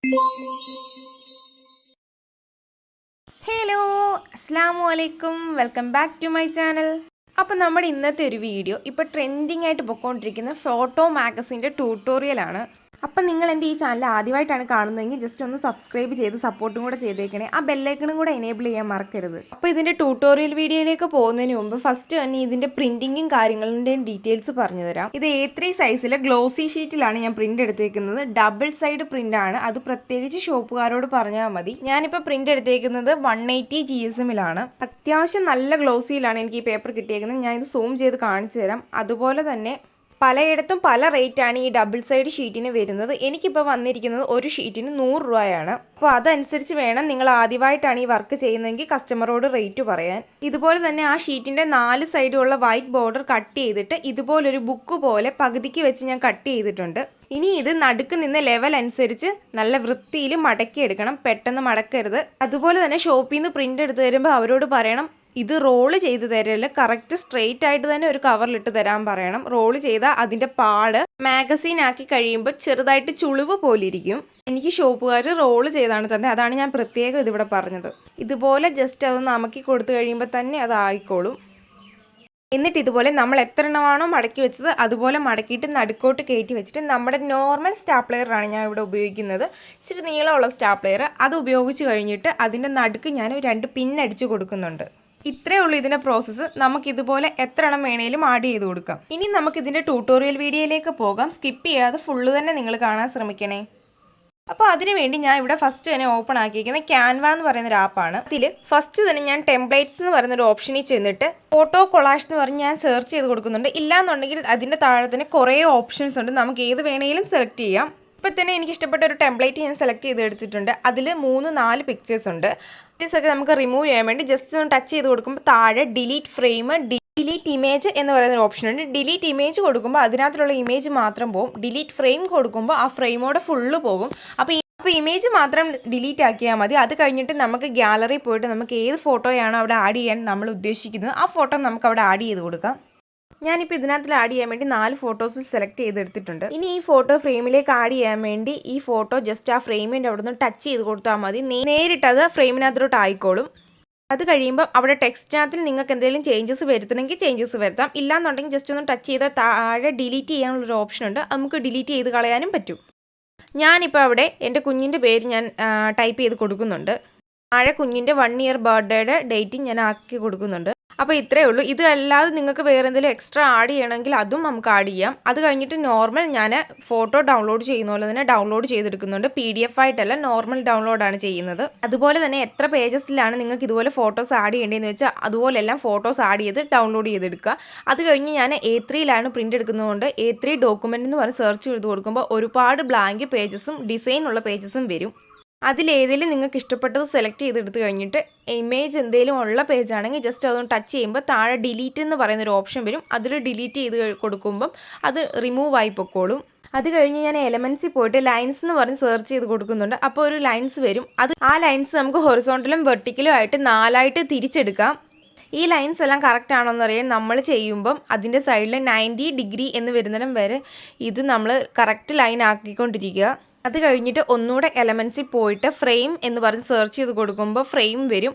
Hello, അസ്സലാമു അലൈക്കും. Welcome back to my channel. അപ്പോൾ നമ്മുടെ ഇന്നത്തെ ഒരു വീഡിയോ ഇപ്പോൾ ട്രെൻഡിങ് ആയിട്ട് പൊയ്ക്കൊണ്ടിരിക്കുന്ന ഫോട്ടോ മാഗസിൻ്റെ ട്യൂട്ടോറിയലാണ്. അപ്പം നിങ്ങൾ എൻ്റെ ഈ ചാനൽ ആദ്യമായിട്ടാണ് കാണുന്നതെങ്കിൽ ജസ്റ്റ് ഒന്ന് സബ്സ്ക്രൈബ് ചെയ്ത് സപ്പോർട്ടും കൂടെ ചെയ്തേക്കണേ. ആ ബെല്ലൈക്കണും കൂടെ എനേബിൾ ചെയ്യാൻ മറക്കരുത്. അപ്പോൾ ഇതിൻ്റെ ട്യൂട്ടോറിയൽ വീഡിയോയിലേക്ക് പോകുന്നതിന് മുമ്പ് ഫസ്റ്റ് തന്നെ ഇതിൻ്റെ പ്രിൻറ്റിങ്ങും കാര്യങ്ങളുടെയും ഡീറ്റെയിൽസ് പറഞ്ഞു തരാം. ഇത് A3 സൈസിലെ ഗ്ലോസി ഷീറ്റിലാണ് ഞാൻ പ്രിൻ്റ് എടുത്തേക്കുന്നത്. ഡബിൾ സൈഡ് പ്രിൻ്റാണ്. അത് പ്രത്യേകിച്ച് ഷോപ്പുകാരോട് പറഞ്ഞാൽ മതി. ഞാനിപ്പോൾ പ്രിൻ്റ് എടുത്തേക്കുന്നത് 180 GSM-ലാണ്. അത്യാവശ്യം നല്ല ഗ്ലോസിയിലാണ് എനിക്ക് ഈ പേപ്പർ കിട്ടിയേക്കുന്നത്. ഞാൻ ഇത് സൂം ചെയ്ത് കാണിച്ചു തരാം. അതുപോലെ തന്നെ പലയിടത്തും പല റേറ്റാണ് ഈ ഡബിൾ സൈഡ് ഷീറ്റിന് വരുന്നത്. എനിക്കിപ്പോൾ വന്നിരിക്കുന്നത് ഒരു ഷീറ്റിന് 100 രൂപയാണ്. അപ്പോൾ അതനുസരിച്ച് വേണം നിങ്ങൾ ആദ്യമായിട്ടാണ് ഈ വർക്ക് ചെയ്യുന്നതെങ്കിൽ കസ്റ്റമറോട് റേറ്റ് പറയാൻ. ഇതുപോലെ തന്നെ ആ ഷീറ്റിൻ്റെ 4 സൈഡുള്ള വൈറ്റ് ബോർഡർ കട്ട് ചെയ്തിട്ട് ഇതുപോലൊരു ബുക്ക് പോലെ പകുതിക്ക് വെച്ച് ഞാൻ കട്ട് ചെയ്തിട്ടുണ്ട്. ഇനി ഇത് നടുക്ക് നിന്ന് ലെവൽ അനുസരിച്ച് നല്ല വൃത്തിയിൽ മടക്കിയെടുക്കണം. പെട്ടെന്ന് മടക്കരുത്. അതുപോലെ തന്നെ ഷോപ്പിൽ നിന്ന് പ്രിൻ്റ് എടുത്ത് തരുമ്പോൾ അവരോട് പറയണം ഇത് റോള് ചെയ്ത് തരല്ല, കറക്റ്റ് സ്ട്രെയിറ്റ് ആയിട്ട് തന്നെ ഒരു കവറിലിട്ട് തരാൻ പറയണം. റോള് ചെയ്താൽ അതിൻ്റെ പാട് മാഗസീൻ ആക്കി കഴിയുമ്പോൾ ചെറുതായിട്ട് ചുളിവ് പോലിരിക്കും. എനിക്ക് ഷോപ്പുകാർ റോള് ചെയ്താണ് തന്നെ, അതാണ് ഞാൻ പ്രത്യേകം ഇതിവിടെ പറഞ്ഞത്. ഇതുപോലെ ജസ്റ്റ് അതൊന്ന് അമക്കി കൊടുത്തു കഴിയുമ്പോൾ തന്നെ അതായിക്കോളും. എന്നിട്ട് ഇതുപോലെ നമ്മൾ എത്ര എണ്ണമാണോ മടക്കി വെച്ചത് അതുപോലെ മടക്കിയിട്ട് നടുക്കോട്ട് കയറ്റി വെച്ചിട്ട് നമ്മുടെ നോർമൽ സ്റ്റാപ്ലെയറാണ് ഞാൻ ഇവിടെ ഉപയോഗിക്കുന്നത്. ഇച്ചിരി നീളമുള്ള സ്റ്റാപ്ലെയർ അത് ഉപയോഗിച്ച് കഴിഞ്ഞിട്ട് അതിൻ്റെ നടുക്ക് ഞാൻ 2 പിൻ അടിച്ച് കൊടുക്കുന്നുണ്ട്. ഇത്രയേ ഉള്ളൂ ഇതിൻ്റെ പ്രോസസ്സ്. നമുക്കിതുപോലെ എത്ര എണ്ണം വേണേലും ആഡ് ചെയ്ത് കൊടുക്കാം. ഇനി നമുക്കിതിൻ്റെ ട്യൂട്ടോറിയൽ വീഡിയോയിലേക്ക് പോകാം. സ്കിപ്പ് ചെയ്യാതെ ഫുള്ള് തന്നെ നിങ്ങൾ കാണാൻ ശ്രമിക്കണേ. അപ്പോൾ അതിനുവേണ്ടി ഞാൻ ഇവിടെ ഫസ്റ്റ് തന്നെ ഓപ്പൺ ആക്കിയിരിക്കുന്നത് ക്യാൻവ എന്ന് പറയുന്ന ഒരു ആപ്പാണ്. ഇതിൽ ഫസ്റ്റ് തന്നെ ഞാൻ ടെംപ്ലേറ്റ്സ് എന്ന് പറയുന്ന ഒരു ഓപ്ഷനിൽ ചെന്നിട്ട് ഫോട്ടോ കൊളാഷ് എന്ന് പറഞ്ഞ് ഞാൻ സെർച്ച് ചെയ്ത് കൊടുക്കുന്നുണ്ട്. ഇല്ലാന്നുണ്ടെങ്കിൽ അതിൻ്റെ താഴെ തന്നെ കുറേ ഓപ്ഷൻസ് ഉണ്ട്, നമുക്ക് ഏത് വേണമെങ്കിലും സെലക്ട് ചെയ്യാം. ഇപ്പോൾ തന്നെ എനിക്ക് ഇഷ്ടപ്പെട്ട ഒരു ടെംപ്ലേറ്റ് ഞാൻ സെലക്ട് ചെയ്ത് എടുത്തിട്ടുണ്ട്. അതിൽ 3-4 പിക്ചേഴ്സ് ഉണ്ട്. പിക്ചേഴ്സൊക്കെ നമുക്ക് റിമൂവ് ചെയ്യാൻ വേണ്ടി ജസ്റ്റ് ഒന്ന് ടച്ച് ചെയ്ത് കൊടുക്കുമ്പോൾ താഴെ ഡിലീറ്റ് ഫ്രെയിം, ഡിലീറ്റ് ഇമേജ് എന്ന് പറയുന്ന ഒരു ഓപ്ഷൻ ഉണ്ട്. ഡിലീറ്റ് ഇമേജ് കൊടുക്കുമ്പോൾ അതിനകത്തുള്ള ഇമേജ് മാത്രം പോകും. ഡിലീറ്റ് ഫ്രെയിം കൊടുക്കുമ്പോൾ ആ ഫ്രെയിമോടെ ഫുള്ള് പോകും. അപ്പോൾ ഇമേജ് മാത്രം ഡിലീറ്റ് ആക്കിയാൽ മതി. അത് കഴിഞ്ഞിട്ട് നമുക്ക് ഗാലറി പോയിട്ട് നമുക്ക് ഏത് ഫോട്ടോയാണോ അവിടെ ആഡ് ചെയ്യാൻ നമ്മൾ ഉദ്ദേശിക്കുന്നത് ആ ഫോട്ടോ നമുക്ക് അവിടെ ആഡ് ചെയ്ത് കൊടുക്കാം. ഞാനിപ്പോൾ ഇതിനകത്ത് ആഡ് ചെയ്യാൻ വേണ്ടി 4 ഫോട്ടോസ് സെലക്ട് ചെയ്തെടുത്തിട്ടുണ്ട്. ഇനി ഈ ഫോട്ടോ ഫ്രെയിമിലേക്ക് ആഡ് ചെയ്യാൻ വേണ്ടി ഈ ഫോട്ടോ ജസ്റ്റ് ആ ഫ്രെയിമിൻ്റെ അവിടെ നിന്ന് ടച്ച് ചെയ്ത് കൊടുത്താൽ മതി. നേരിട്ടത് ഫ്രെയിമിനകത്തോട്ട് ആയിക്കോളും. അത് കഴിയുമ്പോൾ അവിടെ ടെക്സ്റ്റിനകത്തിൽ നിങ്ങൾക്ക് എന്തെങ്കിലും ചേഞ്ചസ് വരുത്തണമെങ്കിൽ ചേഞ്ചസ് വരുത്താം. ഇല്ലാന്നുണ്ടെങ്കിൽ ജസ്റ്റ് ഒന്ന് ടച്ച് ചെയ്താൽ താഴെ ഡിലീറ്റ് ചെയ്യാനുള്ളൊരു ഓപ്ഷൻ ഉണ്ട്. നമുക്ക് ഡിലീറ്റ് ചെയ്ത് കളയാനും പറ്റും. ഞാനിപ്പോൾ അവിടെ എൻ്റെ കുഞ്ഞിൻ്റെ പേര് ഞാൻ ടൈപ്പ് ചെയ്ത് കൊടുക്കുന്നുണ്ട്. താഴെ കുഞ്ഞിൻ്റെ 1 ഇയർ ബർത്ത്ഡേയുടെ ഡേറ്റ് ഞാൻ ആക്കി കൊടുക്കുന്നുണ്ട്. അപ്പോൾ ഇത്രയേ ഉള്ളൂ. ഇത് അല്ലാതെ നിങ്ങൾക്ക് വേറെ എന്തെങ്കിലും എക്സ്ട്രാ ആഡ് ചെയ്യണമെങ്കിൽ അതും നമുക്ക് ആഡ് ചെയ്യാം. അത് കഴിഞ്ഞിട്ട് നോർമൽ ഞാൻ ഫോട്ടോ ഡൗൺലോഡ് ചെയ്യുന്ന പോലെ തന്നെ ഡൗൺലോഡ് ചെയ്തെടുക്കുന്നുണ്ട്. PDF ആയിട്ടല്ല, നോർമൽ ഡൗൺലോഡാണ് ചെയ്യുന്നത്. അതുപോലെ തന്നെ എത്ര പേജസിലാണ് നിങ്ങൾക്ക് ഇതുപോലെ ഫോട്ടോസ് ആഡ് ചെയ്യേണ്ടതെന്ന് വെച്ചാൽ അതുപോലെല്ലാം ഫോട്ടോസ് ആഡ് ചെയ്ത് ഡൗൺലോഡ് ചെയ്തെടുക്കുക. അത് കഴിഞ്ഞ് ഞാൻ A3യിലാണ് പ്രിൻ്റ് എടുക്കുന്നതുകൊണ്ട് A3 ഡോക്യുമെൻ്റ് എന്ന് പറഞ്ഞ് സെർച്ച് ചെയ്ത് കൊടുക്കുമ്പോൾ ഒരുപാട് ബ്ലാങ്ക് പേജസും ഡിസൈനുള്ള പേജസും വരും. അതിലേതെങ്കിലും നിങ്ങൾക്ക് ഇഷ്ടപ്പെട്ടത് സെലക്ട് ചെയ്തെടുത്ത് കഴിഞ്ഞിട്ട് ഇമേജ് എന്തെങ്കിലും ഉള്ള പേജാണെങ്കിൽ ജസ്റ്റ് അതൊന്ന് ടച്ച് ചെയ്യുമ്പോൾ താഴെ ഡിലീറ്റ് എന്ന് പറയുന്നൊരു ഓപ്ഷൻ വരും. അതിൽ ഡിലീറ്റ് ചെയ്ത് കൊടുക്കുമ്പം അത് റിമൂവ് ആയി പൊക്കോളും. അത് കഴിഞ്ഞ് ഞാൻ എലമെൻറ്റ്സിൽ പോയിട്ട് ലൈൻസ് എന്ന് പറഞ്ഞ് സെർച്ച് ചെയ്ത് കൊടുക്കുന്നുണ്ട്. അപ്പോൾ ഒരു ലൈൻസ് വരും. ആ ലൈൻസ് നമുക്ക് ഹൊറിസോണ്ടലും വെർട്ടിക്കലും ആയിട്ട് 4ആയിട്ട് തിരിച്ചെടുക്കാം. ഈ ലൈൻസ് എല്ലാം കറക്റ്റ് ആണോ എന്നറിയാൻ നമ്മൾ ചെയ്യുമ്പം അതിൻ്റെ സൈഡിൽ 90 ഡിഗ്രി എന്ന് വരുന്നിടം വരെ ഇത് നമ്മൾ കറക്റ്റ് ലൈൻ ആക്കിക്കൊണ്ടിരിക്കുക. അത് കഴിഞ്ഞിട്ട് ഒന്നുകൂടെ എലമെൻറ്റ്സിൽ പോയിട്ട് ഫ്രെയിം എന്ന് പറഞ്ഞ് സെർച്ച് ചെയ്ത് കൊടുക്കുമ്പോൾ ഫ്രെയിം വരും.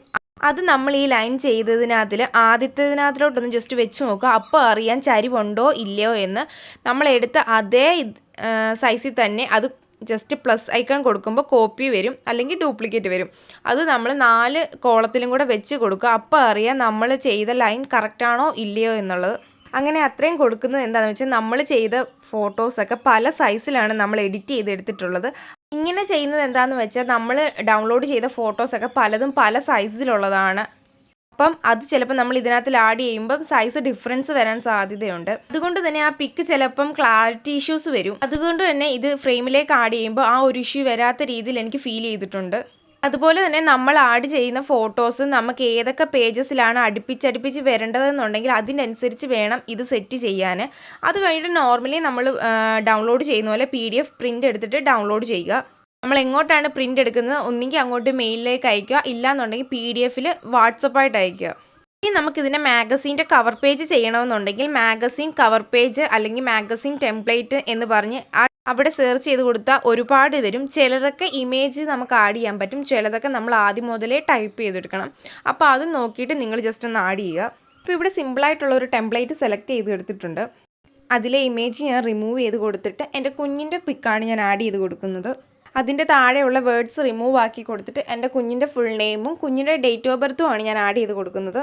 അത് നമ്മൾ ഈ ലൈൻ ചെയ്തതിനകത്തിൽ ആദ്യത്തേതിനകത്തിലോട്ടൊന്ന് ജസ്റ്റ് വെച്ച് നോക്കുക. അപ്പോൾ അറിയാൻ ചരിവുണ്ടോ ഇല്ലയോ എന്ന്. നമ്മൾ എടുത്ത അതേ സൈസിൽ തന്നെ അത് ജസ്റ്റ് പ്ലസ് ഐക്കൺ കൊടുക്കുമ്പോൾ കോപ്പി വരും, അല്ലെങ്കിൽ ഡ്യൂപ്ലിക്കേറ്റ് വരും. അത് നമ്മൾ 4 കോളത്തിലും കൂടെ വെച്ച് കൊടുക്കുക. അപ്പോൾ അറിയാം നമ്മൾ ചെയ്ത ലൈൻ കറക്റ്റാണോ ഇല്ലയോ എന്നുള്ളത്. അങ്ങനെ അത്രയും കൊടുക്കുന്നത് എന്താണെന്ന് വെച്ചാൽ നമ്മൾ ചെയ്ത ഫോട്ടോസൊക്കെ പല സൈസിലാണ് നമ്മൾ എഡിറ്റ് ചെയ്തെടുത്തിട്ടുള്ളത്. ഇങ്ങനെ ചെയ്യുന്നത് എന്താണെന്ന് വെച്ചാൽ നമ്മൾ ഡൗൺലോഡ് ചെയ്ത ഫോട്ടോസൊക്കെ പലതും പല സൈസിലുള്ളതാണ്. അപ്പം അത് ചിലപ്പോൾ നമ്മൾ ഇതിനകത്ത് ആഡ് ചെയ്യുമ്പം സൈസ് ഡിഫറൻസ് വരാൻ സാധ്യതയുണ്ട്. അതുകൊണ്ട് തന്നെ ആ പിക്ക് ചിലപ്പം ക്ലാരിറ്റി ഇഷ്യൂസ് വരും. അതുകൊണ്ട് തന്നെ ഇത് ഫ്രെയിമിലേക്ക് ആഡ് ചെയ്യുമ്പോൾ ആ ഒരു ഇഷ്യൂ വരാത്ത രീതിയിൽ എനിക്ക് ഫീൽ ചെയ്തിട്ടുണ്ട്. അതുപോലെ തന്നെ നമ്മൾ ആഡ് ചെയ്യുന്ന ഫോട്ടോസ് നമുക്ക് ഏതൊക്കെ പേജസിലാണ് അടുപ്പിച്ചടുപ്പിച്ച് വരേണ്ടതെന്നുണ്ടെങ്കിൽ അതിനനുസരിച്ച് വേണം ഇത് സെറ്റ് ചെയ്യാൻ. അത് കഴിഞ്ഞിട്ട് നോർമലി നമ്മൾ ഡൗൺലോഡ് ചെയ്യുന്ന പോലെ PDF പ്രിൻ്റ് എടുത്തിട്ട് ഡൗൺലോഡ് ചെയ്യുക. നമ്മൾ എങ്ങോട്ടാണ് പ്രിൻ്റ് എടുക്കുന്നത് ഒന്നെങ്കിൽ അങ്ങോട്ട് മെയിലിലേക്ക് അയക്കുക, ഇല്ലാന്നുണ്ടെങ്കിൽ PDF വാട്സപ്പായിട്ട് അയക്കുക. ഇനി നമുക്കിതിൻ്റെ മാഗസീൻ്റെ കവർ പേജ് ചെയ്യണമെന്നുണ്ടെങ്കിൽ മാഗസീൻ കവർ പേജ് അല്ലെങ്കിൽ മാഗസീൻ ടെംപ്ലേറ്റ് എന്ന് പറഞ്ഞ് ആ അവിടെ സെർച്ച് ചെയ്ത് കൊടുത്താൽ ഒരുപാട് വരും. ചിലതൊക്കെ ഇമേജ് നമുക്ക് ആഡ് ചെയ്യാൻ പറ്റും, ചിലതൊക്കെ നമ്മൾ ആദ്യം മുതലേ ടൈപ്പ് ചെയ്തെടുക്കണം. അപ്പോൾ അത് നോക്കിയിട്ട് നിങ്ങൾ ജസ്റ്റ് ഒന്ന് ആഡ് ചെയ്യുക. അപ്പോൾ ഇവിടെ സിമ്പിളായിട്ടുള്ള ഒരു ടെംപ്ലേറ്റ് സെലക്ട് ചെയ്ത് എടുത്തിട്ടുണ്ട്. അതിലെ ഇമേജ് ഞാൻ റിമൂവ് ചെയ്ത് കൊടുത്തിട്ട് എൻ്റെ കുഞ്ഞിൻ്റെ പിക്കാണ് ഞാൻ ആഡ് ചെയ്ത് കൊടുക്കുന്നത്. അതിൻ്റെ താഴെയുള്ള വേർഡ്സ് റിമൂവ് ആക്കി കൊടുത്തിട്ട് എൻ്റെ കുഞ്ഞിൻ്റെ ഫുൾ നെയിമും കുഞ്ഞിൻ്റെ ഡേറ്റ് ഓഫ് ബർത്തും ആണ് ഞാൻ ആഡ് ചെയ്ത് കൊടുക്കുന്നത്.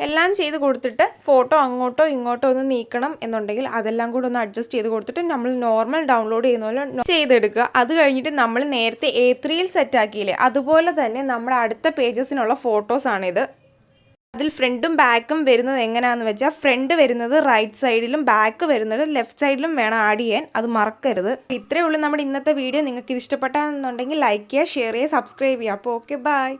എല്ലാം ചെയ്ത് കൊടുത്തിട്ട് ഫോട്ടോ അങ്ങോട്ടോ ഇങ്ങോട്ടോ ഒന്ന് നീക്കണം എന്നുണ്ടെങ്കിൽ അതെല്ലാം കൂടെ ഒന്ന് അഡ്ജസ്റ്റ് ചെയ്ത് കൊടുത്തിട്ട് നമ്മൾ നോർമൽ ഡൗൺലോഡ് ചെയ്യുന്ന പോലെ ചെയ്തെടുക്കുക. അത് കഴിഞ്ഞിട്ട് നമ്മൾ നേരത്തെ A3യിൽ സെറ്റാക്കിയില്ലേ, അതുപോലെ തന്നെ നമ്മുടെ അടുത്ത പേജസിനുള്ള ഫോട്ടോസാണിത്. അതിൽ ഫ്രണ്ടും ബാക്കും വരുന്നത് എങ്ങനെയാണെന്ന് വെച്ചാൽ ഫ്രണ്ട് വരുന്നത് റൈറ്റ് സൈഡിലും ബാക്ക് വരുന്നത് ലെഫ്റ്റ് സൈഡിലും വേണം ആഡ് ചെയ്യാൻ, അത് മറക്കരുത്. ഇത്രയേ ഉള്ളൂ നമ്മുടെ ഇന്നത്തെ വീഡിയോ. നിങ്ങൾക്ക് ഇത് ഇഷ്ടപ്പെട്ടാണെന്നുണ്ടെങ്കിൽ ലൈക്ക് ചെയ്യുക, ഷെയർ ചെയ്യുക, സബ്സ്ക്രൈബ് ചെയ്യുക. അപ്പോൾ ഓക്കെ, ബൈ.